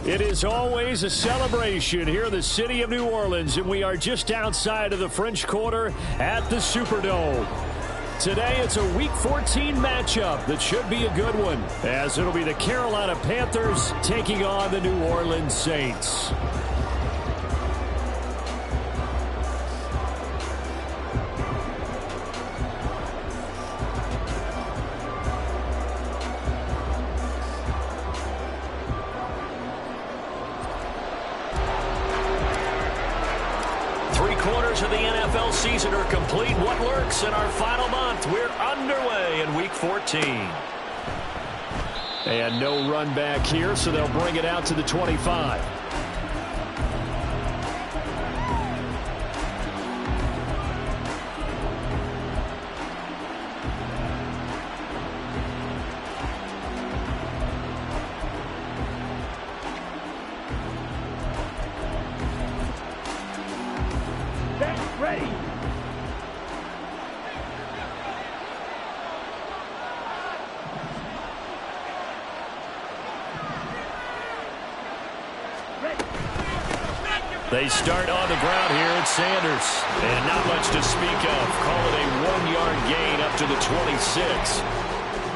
It is always a celebration here in the city of New Orleans, and we are just outside of the French Quarter at the Superdome. Today, it's a Week 14 matchup that should be a good one, as it'll be the Carolina Panthers taking on the New Orleans Saints. Of the NFL season are complete. What lurks in our final month? We're underway in Week 14. And no run back here, so they'll bring it out to the 25. Ready. They start on the ground here at Sanders. And not much to speak of. Call it a 1-yard gain up to the 26.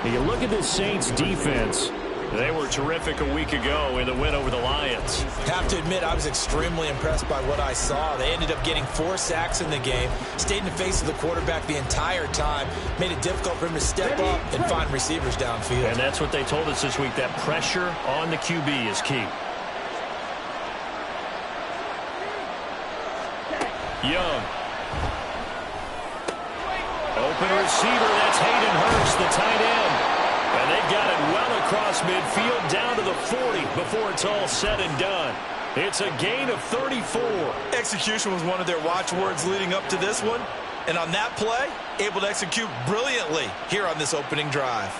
And you look at this Saints defense. They were terrific a week ago in the win over the Lions. Have to admit, I was extremely impressed by what I saw. They ended up getting 4 sacks in the game, stayed in the face of the quarterback the entire time, made it difficult for him to step up and find receivers downfield. And that's what they told us this week, that pressure on the QB is key. Young. Open receiver, that's Hayden Hurst, the tight end. And they've got it well across midfield down to the 40 before it's all said and done. It's a gain of 34. Execution was one of their watchwords leading up to this one. And on that play, able to execute brilliantly here on this opening drive.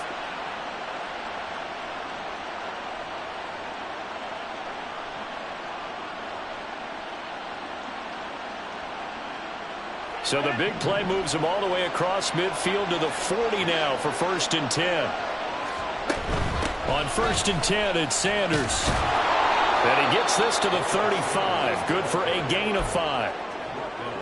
So the big play moves him all the way across midfield to the 40 now for 1st and 10. On 1st and 10, it's Sanders. And he gets this to the 35. Good for a gain of 5.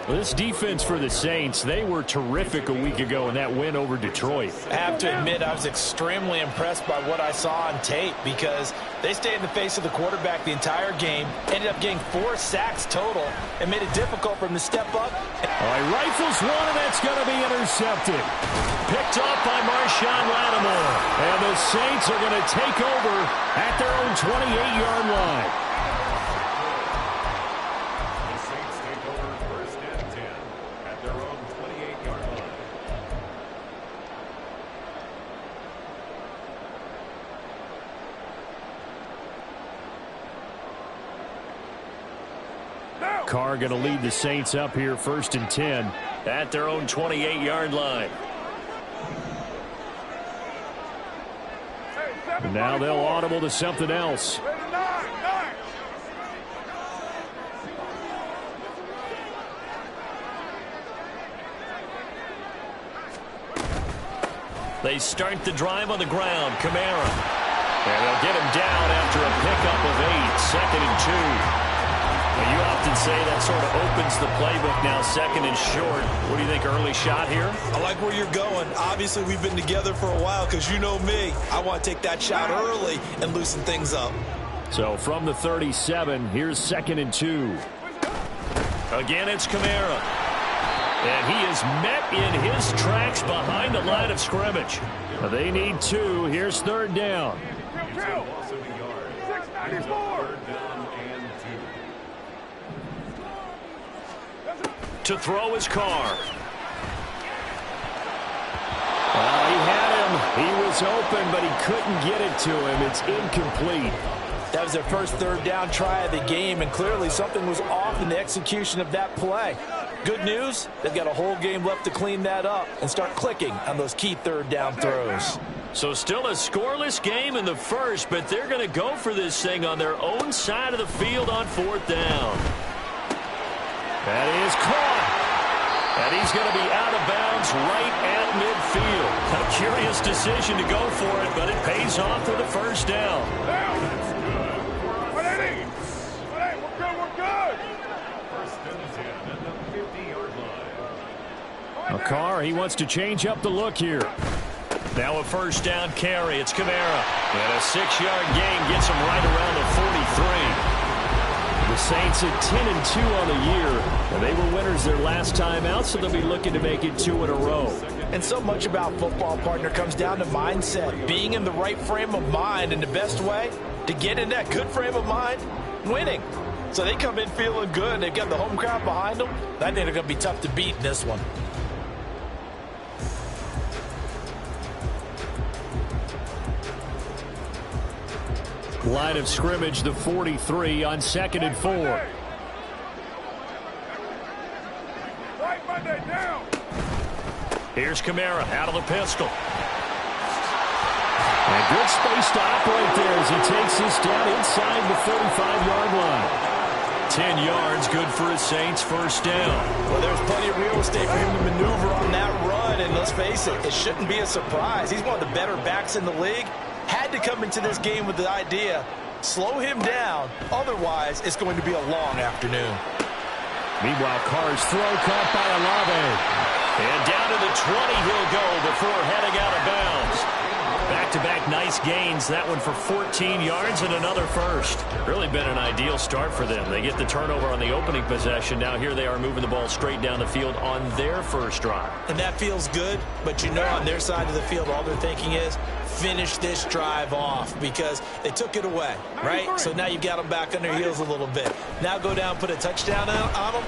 This defense for the Saints, they were terrific a week ago in that win over Detroit. I have to admit, I was extremely impressed by what I saw on tape because they stayed in the face of the quarterback the entire game, ended up getting 4 sacks total, and made it difficult for him to step up. All right, rifles one, and that's going to be intercepted. Picked off by Marshawn Lattimore. And the Saints are going to take over at their own 28-yard line. Carr going to lead the Saints up here 1st and 10 at their own 28-yard line. And now they'll audible to something else. They start the drive on the ground. Kamara. And they'll get him down after a pickup of 8. 2nd and 2. Well, you often say that sort of opens the playbook now, 2nd and short. What do you think, early shot here? I like where you're going. Obviously, we've been together for a while because you know me. I want to take that shot early and loosen things up. So from the 37, here's 2nd and 2. Again, it's Kamara. And he is met in his tracks behind the line of scrimmage. They need 2. Here's 3rd down. 694. To throw his Carr. He had him. He was open, but he couldn't get it to him. It's incomplete. That was their first 3rd down try of the game, and clearly something was off in the execution of that play. Good news, they've got a whole game left to clean that up and start clicking on those key 3rd down throws. So still a scoreless game in the first, but they're going to go for this thing on their own side of the field on 4th down. That is caught. And he's going to be out of bounds right at midfield. A curious decision to go for it, but it pays off for the 1st down. A Carr, he wants to change up the look here. Now a first down carry. It's Kamara. And a 6-yard gain gets him right around the 43. The Saints at 10-2 on the year. And they were winners their last time out, so they'll be looking to make it 2 in a row. And so much about football, partner, comes down to mindset. Being in the right frame of mind, and the best way to get in that good frame of mind, winning. So they come in feeling good. They've got the home crowd behind them. I think they're going to be tough to beat in this one. Line of scrimmage, the 43 on 2nd and 4. Right Monday down. Here's Kamara out of the pistol. And good space to operate there as he takes this down inside the 35-yard line. 10 yards, good for his Saints, first down. Well, there's plenty of real estate for him to maneuver on that run, and let's face it, it shouldn't be a surprise. He's one of the better backs in the league. Had to come into this game with the idea, slow him down, otherwise it's going to be a long afternoon. Meanwhile, Carr's throw caught by Olave. And down to the 20 he'll go before heading out of bounds. Back-to-back nice gains, that one for 14 yards and another first. Really been an ideal start for them. They get the turnover on the opening possession. Now here they are moving the ball straight down the field on their first drive. And that feels good, but you know on their side of the field all they're thinking is finish this drive off because they took it away, right? So now you've got them back on their heels a little bit. Now go down, put a touchdown on them.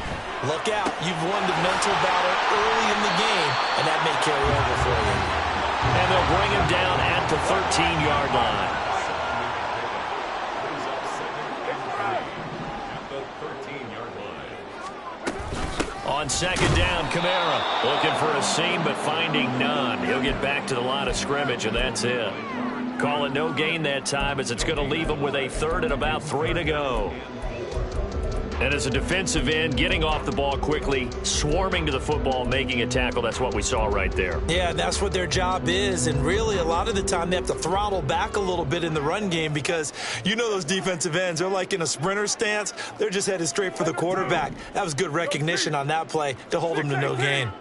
Look out. You've won the mental battle early in the game, and that may carry over for you. And they'll bring him down at the 13-yard line. On 2nd down, Kamara looking for a seam but finding none. He'll get back to the line of scrimmage, and that's it. Call it no gain that time as it's going to leave him with a 3rd and about 3 to go. And as a defensive end, getting off the ball quickly, swarming to the football, making a tackle, that's what we saw right there. Yeah, that's what their job is. And really, a lot of the time, they have to throttle back a little bit in the run game because you know those defensive ends, they're like in a sprinter stance. They're just headed straight for the quarterback. That was good recognition on that play to hold them to no gain.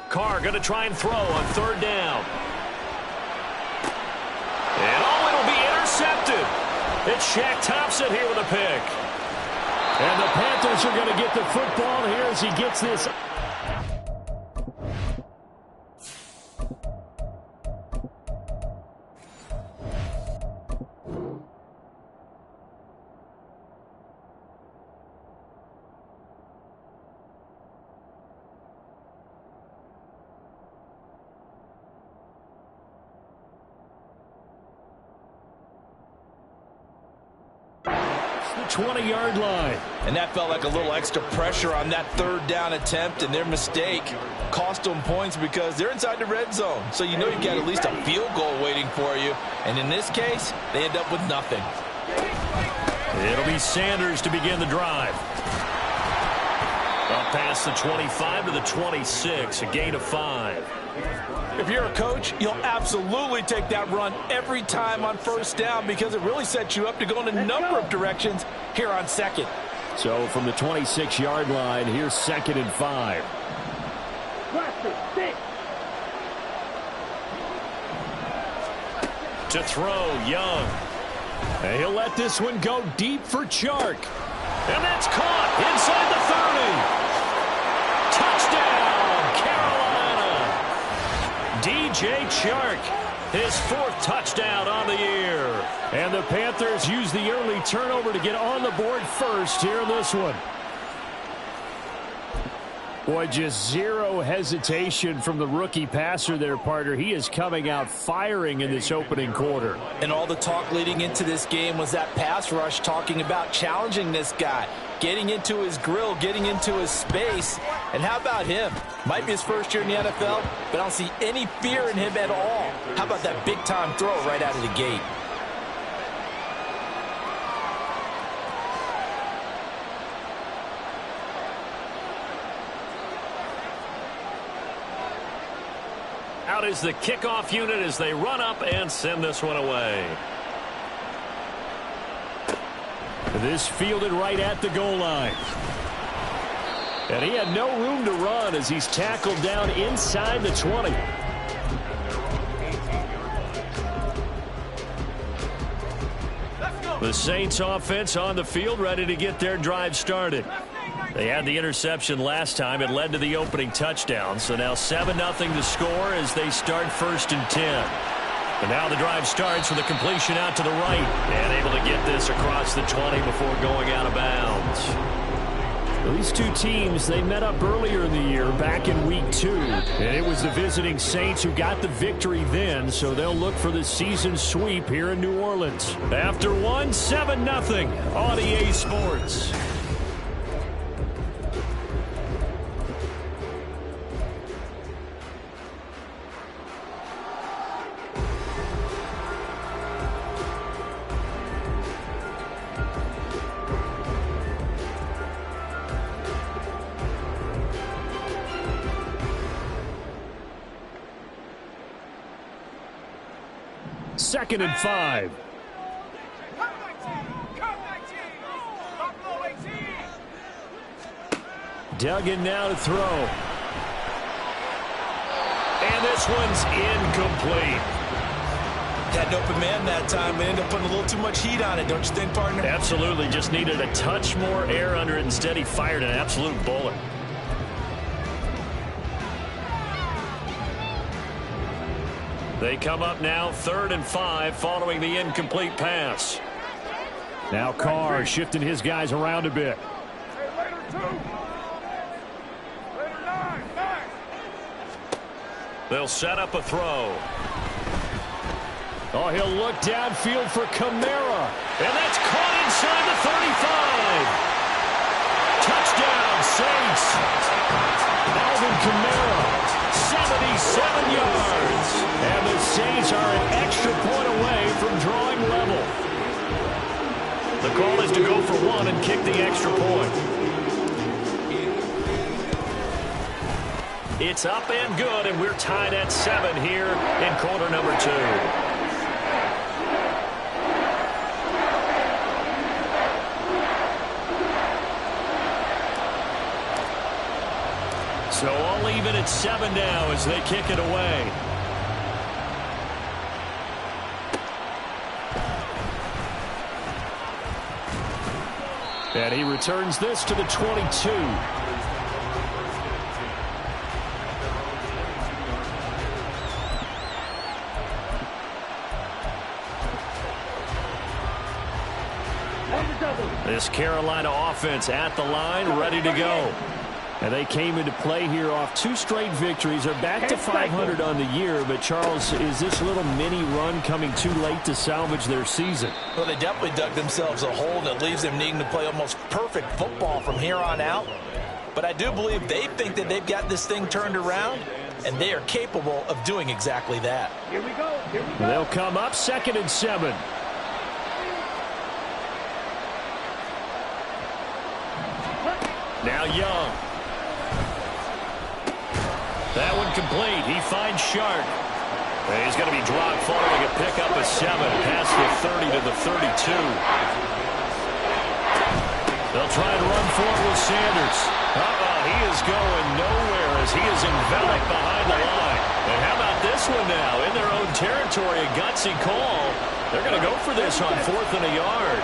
Carr going to try and throw on 3rd down. And it'll be intercepted. It's Shaq Thompson here with a pick. And the Panthers are going to get the football here as he gets this. The 20-yard line. And that felt like a little extra pressure on that 3rd down attempt, and their mistake cost them points because they're inside the red zone. So you know you've got at least a field goal waiting for you. And in this case, they end up with nothing. It'll be Sanders to begin the drive. Up past the 25 to the 26, a gain of 5. If you're a coach, you'll absolutely take that run every time on 1st down because it really sets you up to go in a number of directions here on 2nd. So from the 26-yard line, here's 2nd and 5. To throw, Young. And he'll let this one go deep for Chark. And that's caught inside the 30. Touchdown, Carolina. DJ Chark, his 4th touchdown on the year. And the Panthers use the early turnover to get on the board first here in this one. Boy, just zero hesitation from the rookie passer there, partner. He is coming out firing in this opening quarter. And all the talk leading into this game was that pass rush talking about challenging this guy, getting into his grill, getting into his space. And how about him? Might be his first year in the NFL, but I don't see any fear in him at all. How about that big-time throw right out of the gate? Out is the kickoff unit as they run up and send this one away. This fielded right at the goal line. And he had no room to run as he's tackled down inside the 20. The Saints offense on the field, ready to get their drive started. They had the interception last time. It led to the opening touchdown. So now 7-0 to score as they start 1st and 10. And now the drive starts with a completion out to the right. And able to get this across the 20 before going out of bounds. Well, these two teams, they met up earlier in the year back in week 2. And it was the visiting Saints who got the victory then. So they'll look for the season sweep here in New Orleans. After one, 7-0 on EA Sports. Second and 5. Dug in now to throw. And this one's incomplete. Had an open man that time and ended up putting a little too much heat on it, don't you think, partner? Absolutely. Just needed a touch more air under it. Instead, he fired an absolute bullet. They come up now 3rd and 5 following the incomplete pass. Now Carr shifting his guys around a bit. Hey, later 2. Later 9. They'll set up a throw. Oh, he'll look downfield for Kamara. And that's caught inside the 35. Touchdown, Saints. Alvin Kamara. 77 yards. And the Saints are an extra point away from drawing level. The call is to go for 1 and kick the extra point. It's up and good, and we're tied at 7 here in quarter number 2. So all even at 7 now as they kick it away. And he returns this to the 22. This Carolina offense at the line, ready to go. And they came into play here off 2 straight victories. They're back to 500 on the year. But, Charles, is this little mini run coming too late to salvage their season? Well, they definitely dug themselves a hole that leaves them needing to play almost perfect football from here on out. But I do believe they think that they've got this thing turned around, and they are capable of doing exactly that. Here we go. Here we go. They'll come up 2nd and 7. Now Young. That one complete. He finds Shark. And he's going to be dropped following a pickup of 7 past the 30 to the 32. They'll try and run for it with Sanders. He is going nowhere as he is enveloped behind the line. And how about this one now? In their own territory, a gutsy call. They're going to go for this on 4th and a yard.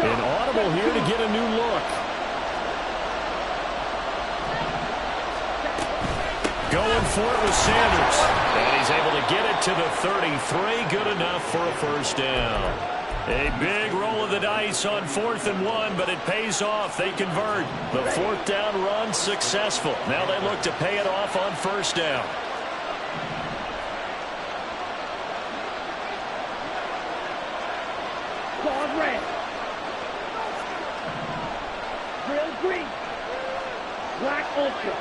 An audible here to get a new look. Going for it with Sanders. And he's able to get it to the 33. Good enough for a first down. A big roll of the dice on 4th and 1, but it pays off. They convert. The 4th down run successful. Now they look to pay it off on 1st down. Squad red. Grill green. Black ultra.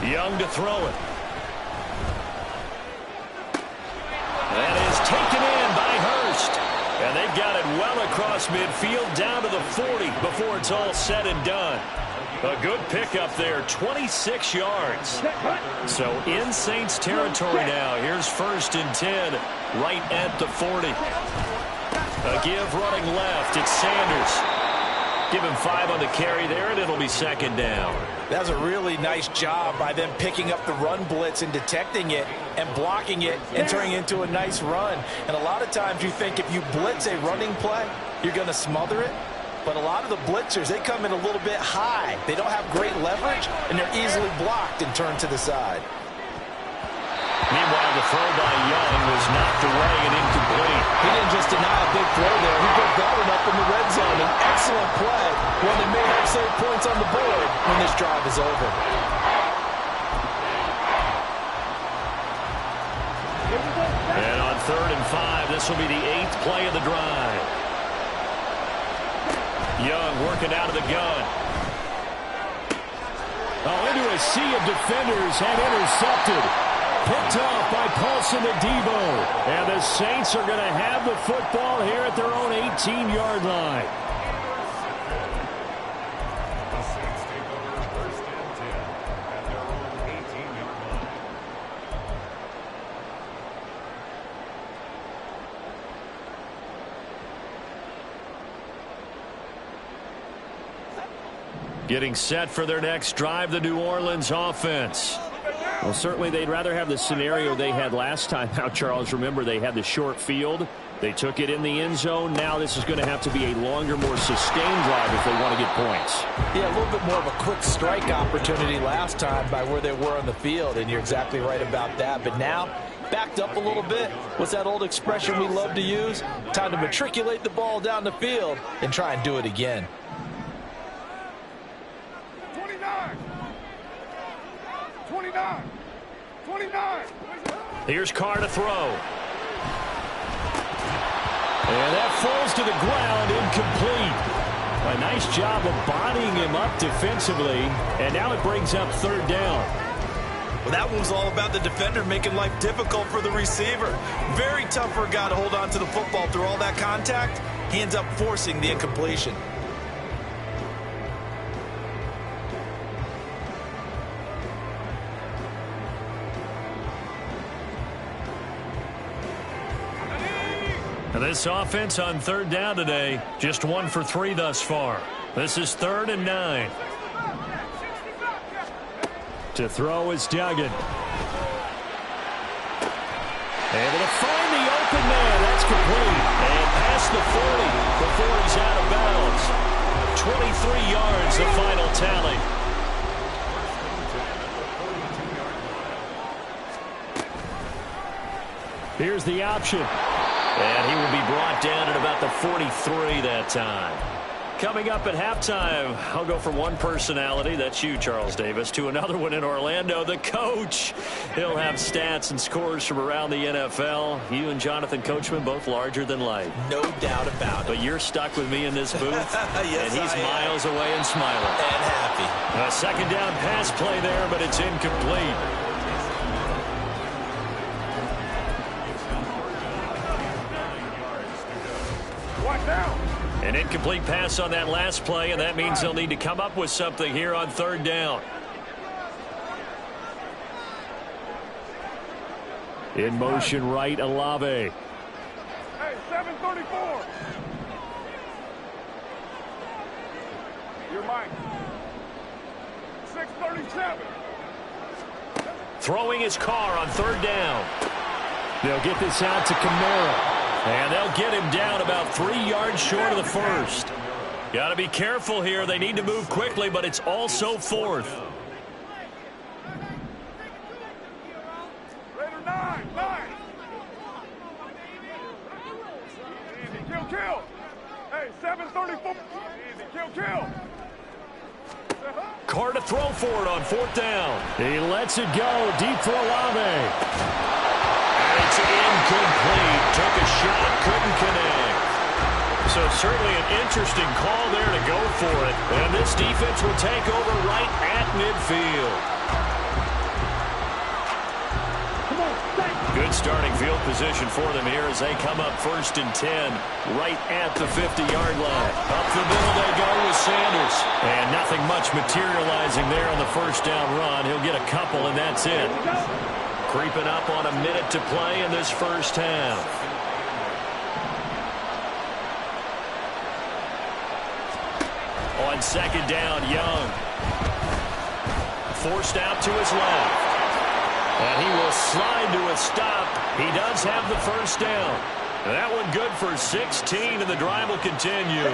Young to throw it. That is taken in by Hurst. And they've got it well across midfield down to the 40 before it's all said and done. A good pickup there, 26 yards. So in Saints territory now. Here's 1st and 10, right at the 40. A give running left. It's Sanders. Give him 5 on the carry there, and it'll be 2nd down. That's a really nice job by them picking up the run blitz and detecting it and blocking it and turning it into a nice run. And a lot of times you think if you blitz a running play, you're going to smother it. But a lot of the blitzers, they come in a little bit high. They don't have great leverage, and they're easily blocked and turned to the side. Meanwhile, the throw by Young was knocked away and incomplete. He didn't just deny a big throw there. He put that one up in the red zone. An excellent play. One that may have saved points on the board when this drive is over. And on 3rd and 5, this will be the 8th play of the drive. Young working out of the gun. Oh, into a sea of defenders and intercepted. Picked off by Paulson Adebo. And the Saints are going to have the football here at their own 18-yard line. Getting set for their next drive, the New Orleans offense. Well, certainly they'd rather have the scenario they had last time out, Charles. Remember, they had the short field. They took it in the end zone. Now this is going to have to be a longer, more sustained drive if they want to get points. Yeah, a little bit more of a quick strike opportunity last time by where they were on the field, and you're exactly right about that. But now, backed up a little bit. What's that old expression we love to use? Time to matriculate the ball down the field and try and do it again. 29. Here's Carr to throw. And that falls to the ground, incomplete. A nice job of bodying him up defensively. And now it brings up 3rd down. Well, that one was all about the defender making life difficult for the receiver. Very tough for a guy to hold on to the football through all that contact. He ends up forcing the incompletion. This offense on 3rd down today, just 1 for 3 thus far. This is 3rd and 9. To throw is Duggan. Able to find the open man. That's complete. And past the 40 before he's out of bounds. 23 yards, the final tally. Here's the option. And he will be brought down at about the 43 that time. Coming up at halftime, I'll go from one personality, that's you, Charles Davis, to another one in Orlando, the coach. He'll have stats and scores from around the NFL. You and Jonathan Coachman, both larger than life. No doubt about it. But you're stuck with me in this booth, Yes, and he's miles away and smiling. And happy. A 2nd down pass play there, but it's incomplete. An incomplete pass on that last play, and that means they'll need to come up with something here on 3rd down. In motion right, Olave. Hey, 734. You're Mike. 637. Throwing his car on 3rd down. They'll get this out to Kamara. And they'll get him down about 3 yards short of the 1st. Got to be careful here. They need to move quickly, but it's also 4th. Raider 9. Easy, kill. Hey, 734. Easy, kill. Carr to throw for it on 4th down. He lets it go deep for Olave. It's incomplete. Took a shot, couldn't connect. So certainly an interesting call there to go for it. And this defense will take over right at midfield. Good Good starting field position for them here as they come up 1st and 10 right at the 50-yard line. Up the middle they go with Sanders. And nothing much materializing there on the first down run. He'll get a couple, and that's it. Creeping up on a minute to play in this first half. On 2nd down, Young. Forced out to his left. And he will slide to a stop. He does have the first down. That one good for 16, and the drive will continue.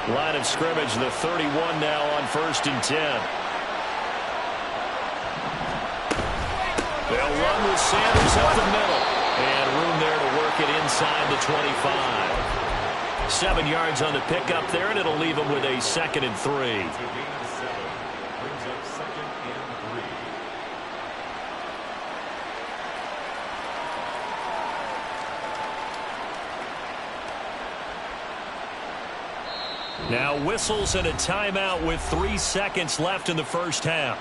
Line of scrimmage, the 31 now on 1st and 10. They'll run with Sanders up the middle. And room there to work it inside the 25. 7 yards on the pickup there, and it'll leave them with a 2nd and 3. Now whistles and a timeout with 3 seconds left in the first half.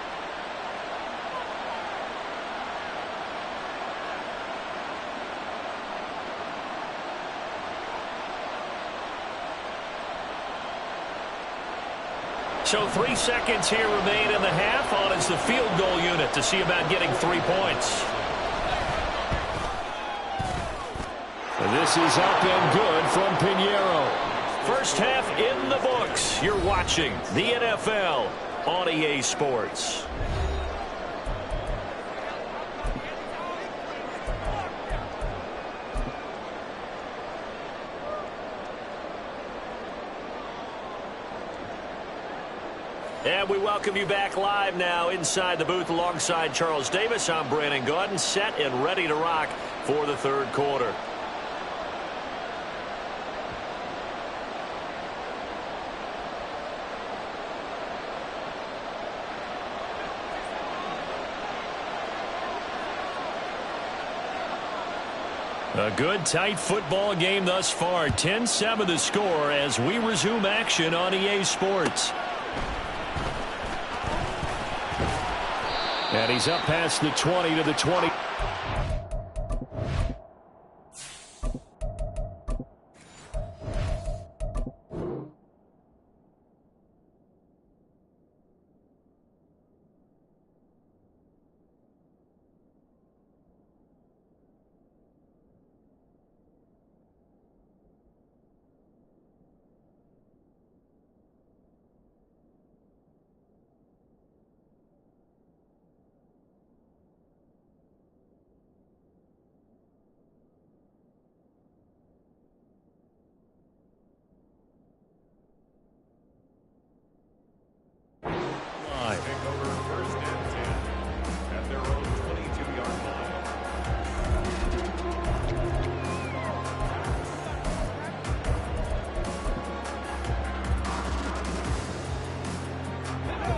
So 3 seconds here remain in the half. On is the field goal unit to see about getting 3 points. This is up and good from Pinheiro. First half in the books. You're watching the NFL on EA Sports. And we welcome you back live now inside the booth alongside Charles Davis. I'm Brandon Gaudin, set and ready to rock for the third quarter. A good, tight football game thus far. 10-7 the score as we resume action on EA Sports. And he's up past the 20 to the 20.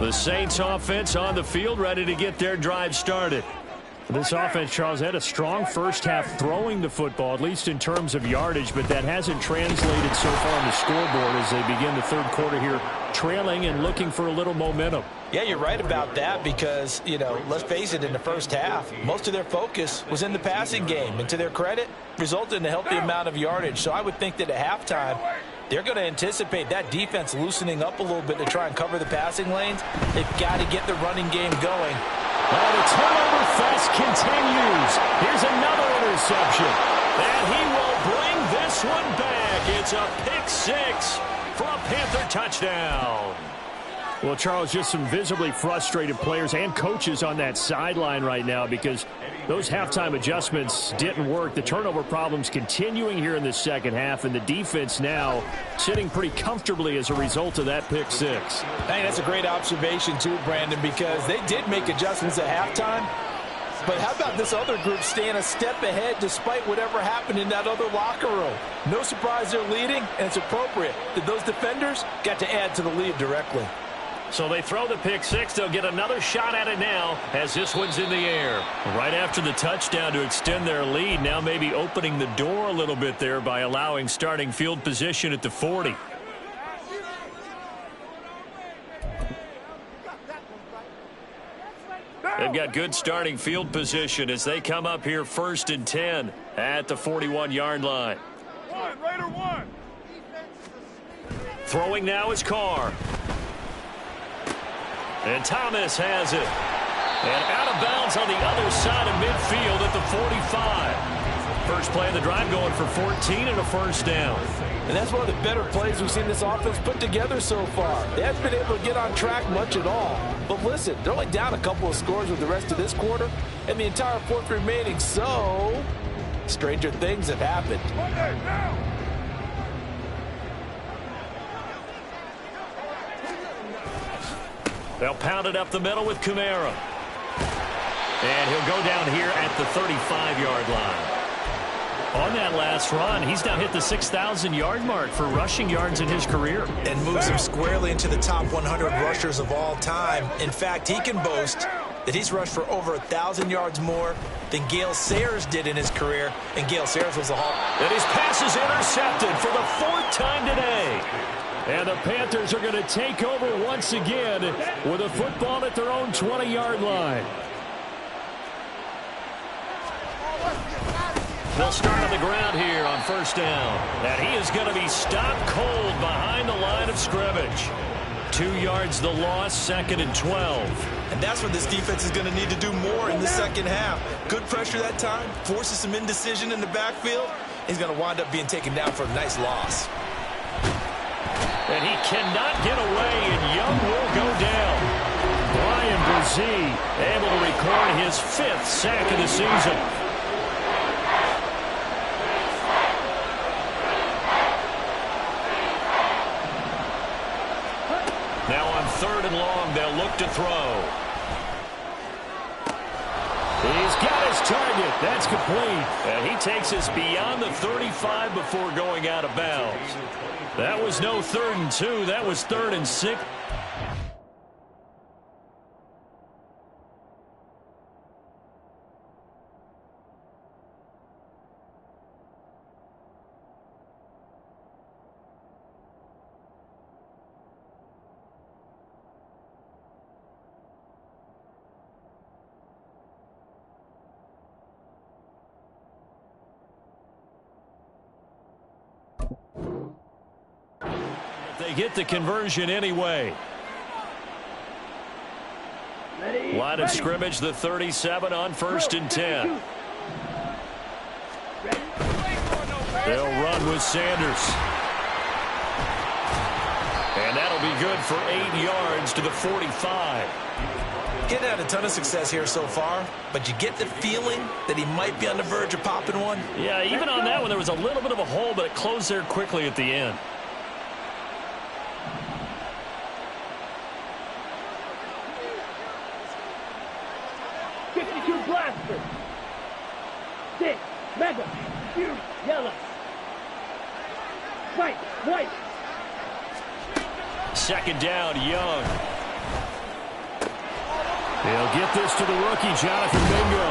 The Saints offense on the field, ready to get their drive started. This offense, Charles, had a strong first half throwing the football, at least in terms of yardage, but that hasn't translated so far on the scoreboard as they begin the third quarter here, trailing and looking for a little momentum. Yeah, you're right about that because, you know, let's face it, in the first half, most of their focus was in the passing game. And to their credit, resulted in a healthy amount of yardage. So I would think that at halftime, they're going to anticipate that defense loosening up a little bit to try and cover the passing lanes. They've got to get the running game going. Oh, the turnover fest continues. Here's another interception. And he will bring this one back. It's a pick-6 for a Panther touchdown. Well, Charles, just some visibly frustrated players and coaches on that sideline right now because those halftime adjustments didn't work. The turnover problems continuing here in the second half, and the defense now sitting pretty comfortably as a result of that pick-6. Hey, that's a great observation too, Brandon, because they did make adjustments at halftime. But how about this other group staying a step ahead despite whatever happened in that other locker room? No surprise they're leading, and it's appropriate that those defenders got to add to the lead directly. So they throw the pick-6. They'll get another shot at it now as this one's in the air. Right after the touchdown to extend their lead, now maybe opening the door a little bit there by allowing starting field position at the 40. They've got good starting field position as they come up here 1st and 10 at the 41-yard line. Raider one. Throwing now is Carr. And Thomas has it. And out of bounds on the other side of midfield at the 45. First play of the drive going for 14 and a first down. And that's one of the better plays we've seen this offense put together so far. They haven't been able to get on track much at all. But listen, they're only down a couple of scores with the rest of this quarter and the entire fourth remaining. So, stranger things have happened. They'll pound it up the middle with Kamara. And he'll go down here at the 35-yard line. On that last run, he's now hit the 6,000-yard mark for rushing yards in his career. And moves him squarely into the top 100 rushers of all time. In fact, he can boast that he's rushed for over 1,000 yards more than Gale Sayers did in his career. And Gale Sayers was a Hall. And his pass is intercepted for the 4th time today. And the Panthers are going to take over once again with a football at their own 20-yard line. They'll start on the ground here on first down. And he is going to be stopped cold behind the line of scrimmage. 2 yards the loss, 2nd and 12. And that's what this defense is going to need to do more in the second half. Good pressure that time, forces some indecision in the backfield. He's going to wind up being taken down for a nice loss. And he cannot get away, and Young will go down. Brian Brzee able to record his 5th sack of the season. Now on 3rd and long, they'll look to throw. He's got his target. That's complete. And he takes us beyond the 35 before going out of bounds. That was no 3rd and 2. That was 3rd and 6. They get the conversion anyway. Line of scrimmage, the 37 on 1st and 10. They'll run with Sanders. And that'll be good for 8 yards to the 45. Getting had a ton of success here so far, but you get the feeling that he might be on the verge of popping one. Yeah, even on that one, there was a little bit of a hole, but it closed there quickly at the end. Blaster. 6, mega, huge, yellow. White. 2nd down, Young. They'll get this to the rookie, Jonathan Mingo.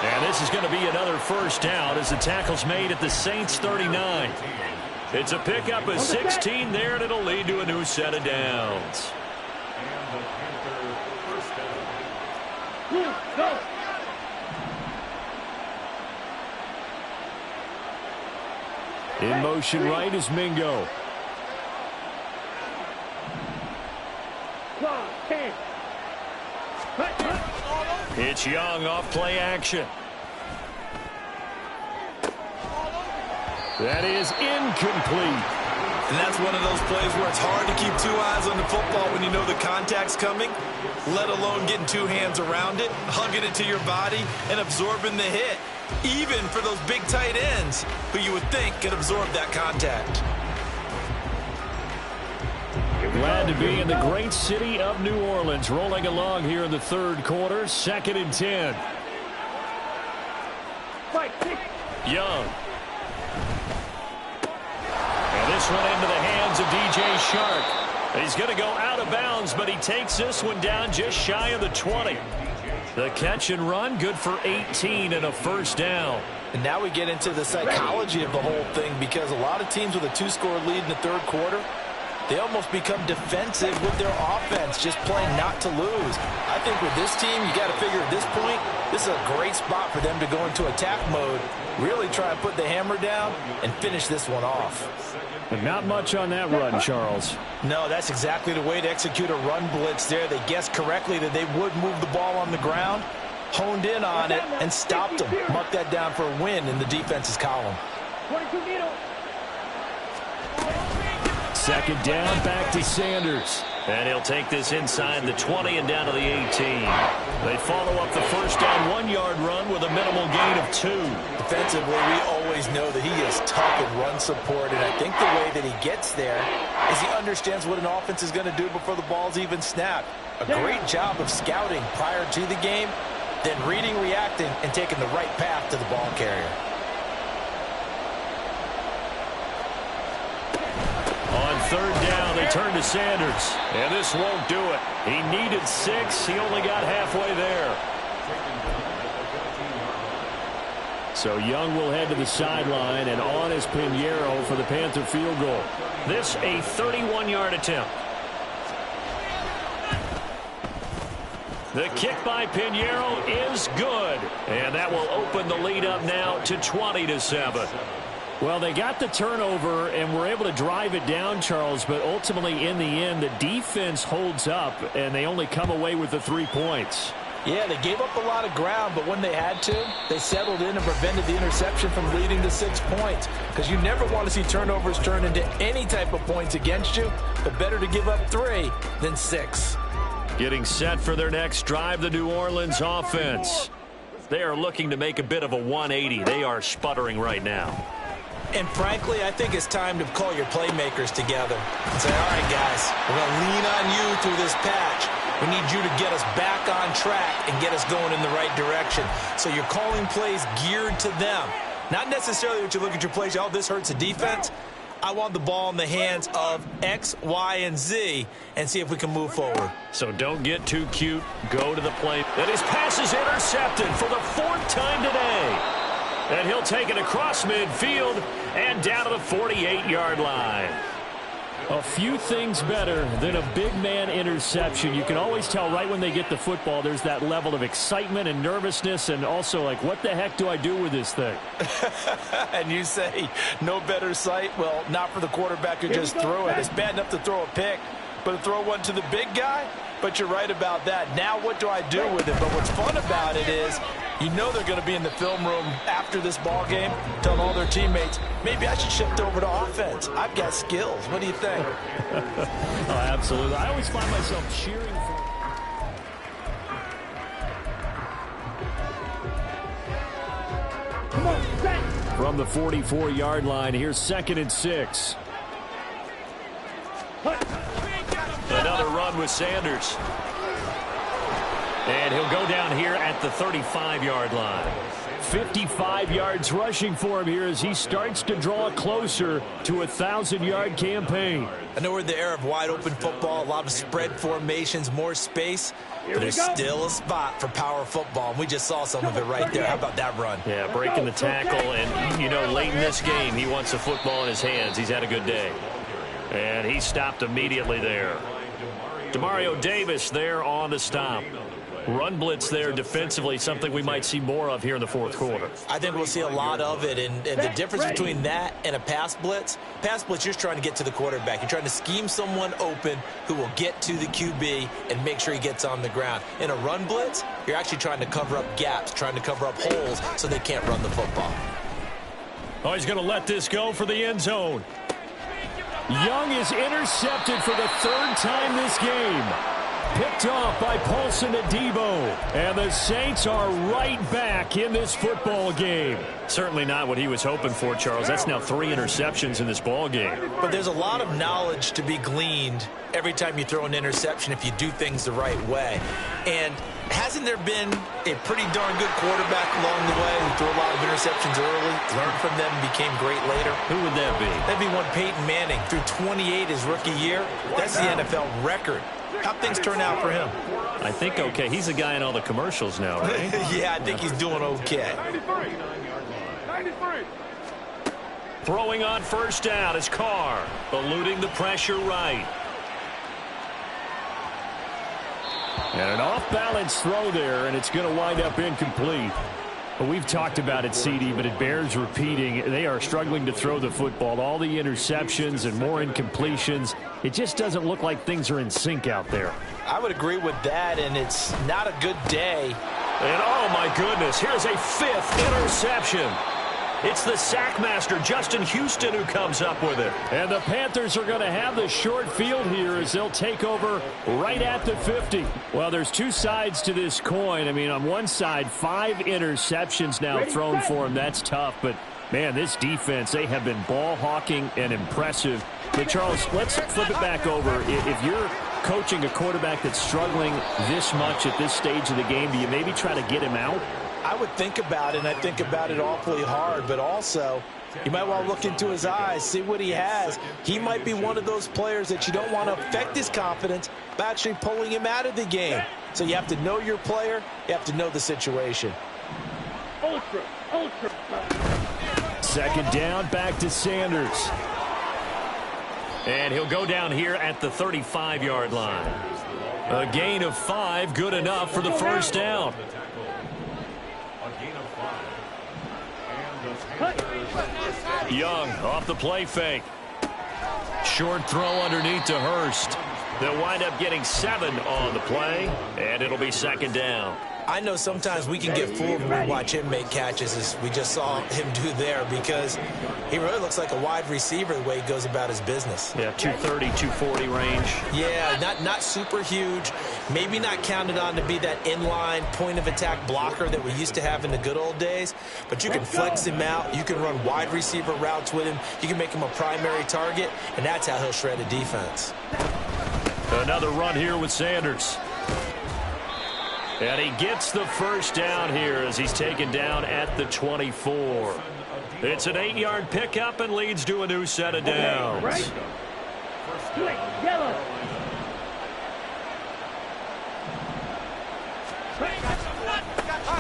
And this is going to be another first down as the tackle's made at the Saints 39. It's a pickup of 16 there, and it'll lead to a new set of downs. Go. In motion right is Mingo. It's Young off play action. That is incomplete. And that's one of those plays where it's hard to keep 2 eyes on the football when you know the contact's coming, let alone getting 2 hands around it, hugging it to your body, and absorbing the hit. Even for those big tight ends who you would think could absorb that contact. Glad to be in the great city of New Orleans, rolling along here in the 3rd quarter, 2nd and 10. Young. And this one into the hands of DJ Shark. He's going to go out of bounds, but he takes this one down just shy of the 20. The catch and run, good for 18 and a first down. And now we get into the psychology of the whole thing, because a lot of teams with a 2-score lead in the 3rd quarter, They almost become defensive with their offense, just playing not to lose. I think with this team, you got to figure at this point, this is a great spot for them to go into attack mode, really try and put the hammer down and finish this one off. But not much on that run, Charles. No, that's exactly the way to execute a run blitz there. They guessed correctly that they would move the ball on the ground, honed in on it, and stopped them. Mark that down for a win in the defense's column. 22 meters. Second down, back to Sanders. And he'll take this inside the 20 and down to the 18. They follow up the first down 1-yard run with a minimal gain of 2. Defensively, we always know that he is tough in run support, and I think the way that he gets there is he understands what an offense is going to do before the ball's even snapped. A great job of scouting prior to the game, then reading, reacting, and taking the right path to the ball carrier. On third down, they turn to Sanders. And this won't do it. He needed 6. He only got halfway there. So Young will head to the sideline, and on is Pinheiro for the Panther field goal. This a 31-yard attempt. The kick by Pinheiro is good. And that will open the lead up now to 20-7. Well, they got the turnover and were able to drive it down, Charles, but ultimately in the end, the defense holds up, and they only come away with the 3 points. Yeah, they gave up a lot of ground, but when they had to, they settled in and prevented the interception from leading to 6 points. Because you never want to see turnovers turn into any type of points against you, but better to give up 3 than 6. Getting set for their next drive, the New Orleans offense. They are looking to make a bit of a 180. They are sputtering right now. And frankly, I think it's time to call your playmakers together and say, all right, guys, we're going to lean on you through this patch. We need you to get us back on track and get us going in the right direction. So you're calling plays geared to them. Not necessarily what you look at your plays, oh, this hurts the defense. I want the ball in the hands of X, Y, and Z and see if we can move forward. So don't get too cute. Go to the play. And his pass is intercepted for the 4th time today. And he'll take it across midfield and down to the 48-yard line. A few things better than a big man interception. You can always tell right when they get the football, there's that level of excitement and nervousness, and also like, what the heck do I do with this thing? And you say, no better sight? Well, not for the quarterback who just threw it. It's bad enough to throw a pick, but to throw one to the big guy? But you're right about that. Now what do I do with it? But what's fun about it is you know they're going to be in the film room after this ball game telling all their teammates, maybe I should shift over to offense. I've got skills. What do you think? Oh, absolutely. I always find myself cheering for... Come on, set. From the 44-yard line, here's 2nd and 6. Another run with Sanders. And he'll go down here at the 35-yard line. 55 yards rushing for him here as he starts to draw closer to a 1,000-yard campaign. I know we're in the era of wide-open football, a lot of spread formations, more space, but there's still a spot for power football, and we just saw some of it right there. How about that run? Yeah, breaking the tackle, and, you know, late in this game, he wants the football in his hands. He's had a good day. And he stopped immediately there. Demario Davis there on the stop. Run blitz there defensively, something we might see more of here in the 4th quarter. I think we'll see a lot of it, and the difference between that and a pass blitz, you're trying to get to the quarterback. You're trying to scheme someone open who will get to the QB and make sure he gets on the ground. In a run blitz, you're actually trying to cover up gaps, trying to cover up holes so they can't run the football. Oh, he's going to let this go for the end zone. Young is intercepted for the 3rd time this game. Picked off by Paulson Adebo. And the Saints are right back in this football game. Certainly not what he was hoping for, Charles. That's now 3 interceptions in this ball game. But there's a lot of knowledge to be gleaned every time you throw an interception if you do things the right way. And hasn't there been a pretty darn good quarterback along the way who threw a lot of interceptions early, learned from them, and became great later? Who would that be? That'd be one Peyton Manning. Threw 28 his rookie year. That's the NFL record. How'd things turn out for him? I think okay. He's the guy in all the commercials now, right? Yeah, I think he's doing okay. 93. Throwing on first down is Carr, eluding the pressure right. And an off-balance throw there, and it's going to wind up incomplete. Well, we've talked about it, CD, but it bears repeating. They are struggling to throw the football. All the interceptions and more incompletions. It just doesn't look like things are in sync out there. I would agree with that, and it's not a good day. And oh my goodness, here's a 5th interception. It's the sackmaster, Justin Houston, who comes up with it. And the Panthers are going to have the short field here as they'll take over right at the 50. Well, there's two sides to this coin. I mean, on one side, 5 interceptions now thrown for him. That's tough. But, man, this defense, they have been ball hawking and impressive. But, Charles, let's flip it back over. If you're coaching a quarterback that's struggling this much at this stage of the game, do you maybe try to get him out? I would think about it, and I think about it awfully hard, but also you might want to look into his eyes, see what he has. He might be one of those players that you don't want to affect his confidence by actually pulling him out of the game. So you have to know your player, you have to know the situation. Ultra. Second down, back to Sanders. And he'll go down here at the 35-yard line. A gain of 5, good enough for the first down. Young off the play fake. Short throw underneath to Hurst. They'll wind up getting 7 on the play, and it'll be second down. I know sometimes we can get fooled when we watch him make catches, as we just saw him do there, because he really looks like a wide receiver the way he goes about his business. Yeah, 230, 240 range. Yeah, not super huge. Maybe not counted on to be that inline point-of-attack blocker that we used to have in the good old days, but you can flex him out. You can run wide receiver routes with him. You can make him a primary target, and that's how he'll shred a defense. Another run here with Sanders. And he gets the first down here as he's taken down at the 24. It's an 8-yard pickup and leads to a new set of downs. Right. Yellow.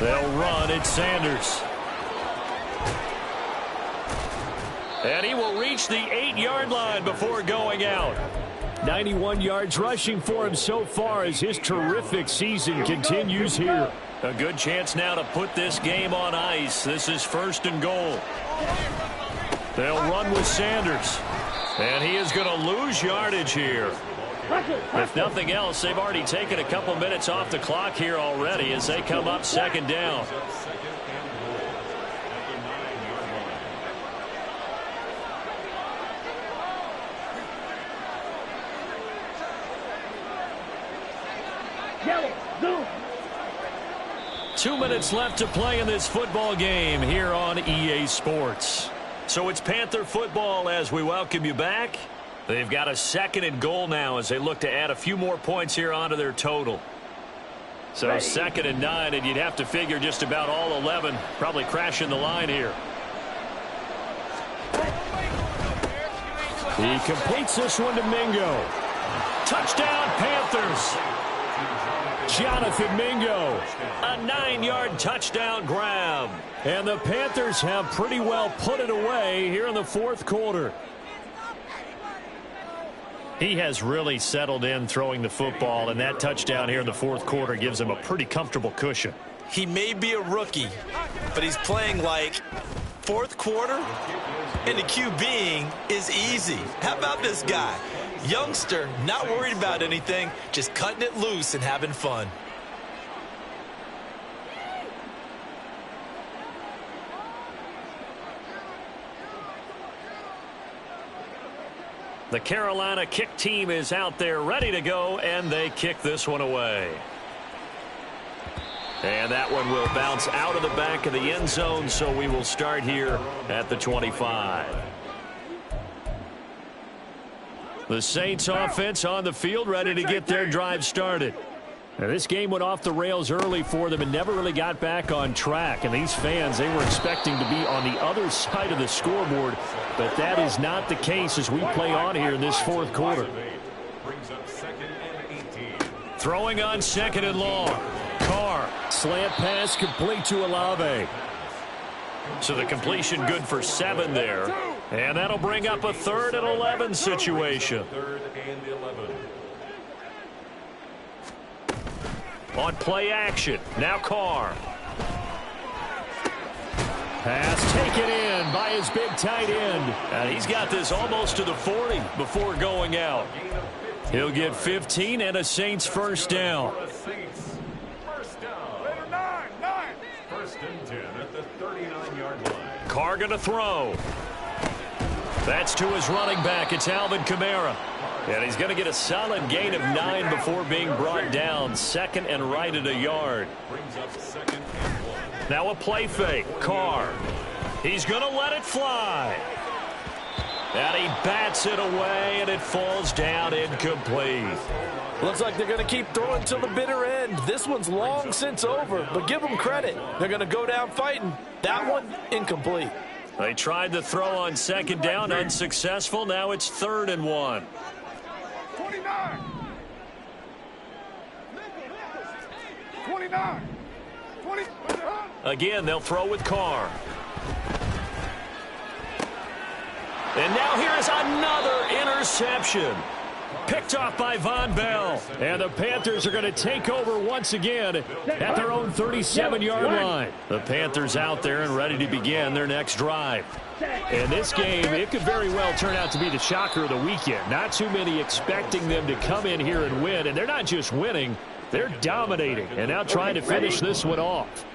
They'll run at Sanders. And he will reach the 8-yard line before going out. 91 yards rushing for him so far as his terrific season continues here. A good chance now to put this game on ice. This is first and goal. They'll run with Sanders. And he is going to lose yardage here. If nothing else, they've already taken a couple minutes off the clock here already as they come up second down. Yellow. Zoom. 2 minutes left to play in this football game here on EA Sports. So it's Panther football as we welcome you back. They've got a second and goal now as they look to add a few more points here onto their total. So second and 9, and you'd have to figure just about all 11 probably crashing the line here. He completes this one to Mingo. Touchdown, Panthers. Jonathan Mingo. A 9-yard touchdown grab. And the Panthers have pretty well put it away here in the fourth quarter. He has really settled in throwing the football, and that touchdown here in the fourth quarter gives him a pretty comfortable cushion. He may be a rookie, but he's playing like fourth quarter, and the QBing is easy. How about this guy? Youngster, not worried about anything, just cutting it loose and having fun. The Carolina kick team is out there ready to go, and they kick this one away. And that one will bounce out of the back of the end zone, so we will start here at the 25. The Saints offense on the field ready to get their drive started. Now, this game went off the rails early for them and never really got back on track. And these fans, they were expecting to be on the other side of the scoreboard, but that is not the case as we play on here in this fourth quarter. Throwing on second and long. Carr. Slant pass complete to Olave. So the completion good for 7 there. And that'll bring up a 3rd and 11 situation. 3rd and 11. On play action, now Carr. Pass taken in by his big tight end. And he's got this almost to the 40 before going out. He'll get 15 and a Saints first down. First down. Later 9. First and 10 at the 39-yard line. Carr going to throw. That's to his running back. It's Alvin Kamara. And he's going to get a solid gain of 9 before being brought down. 2nd and right at a yard. Brings up 2nd and 1. Now a play fake. Carr. He's going to let it fly. And he bats it away, and it falls down incomplete. Looks like they're going to keep throwing till the bitter end. This one's long since over, but give them credit. They're going to go down fighting. That one, incomplete. They tried to throw on 2nd down, unsuccessful. Now it's 3rd and 1. 29. 29. 20. Again, they'll throw with Carr. And now here is another interception. Picked off by Von Bell. And the Panthers are going to take over once again at their own 37-yard line. The Panthers out there and ready to begin their next drive. In this game, it could very well turn out to be the shocker of the weekend. Not too many expecting them to come in here and win. And they're not just winning, they're dominating. And now trying to finish this one off.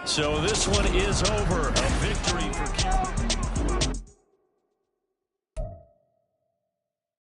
So this one is over. A victory for Carolina.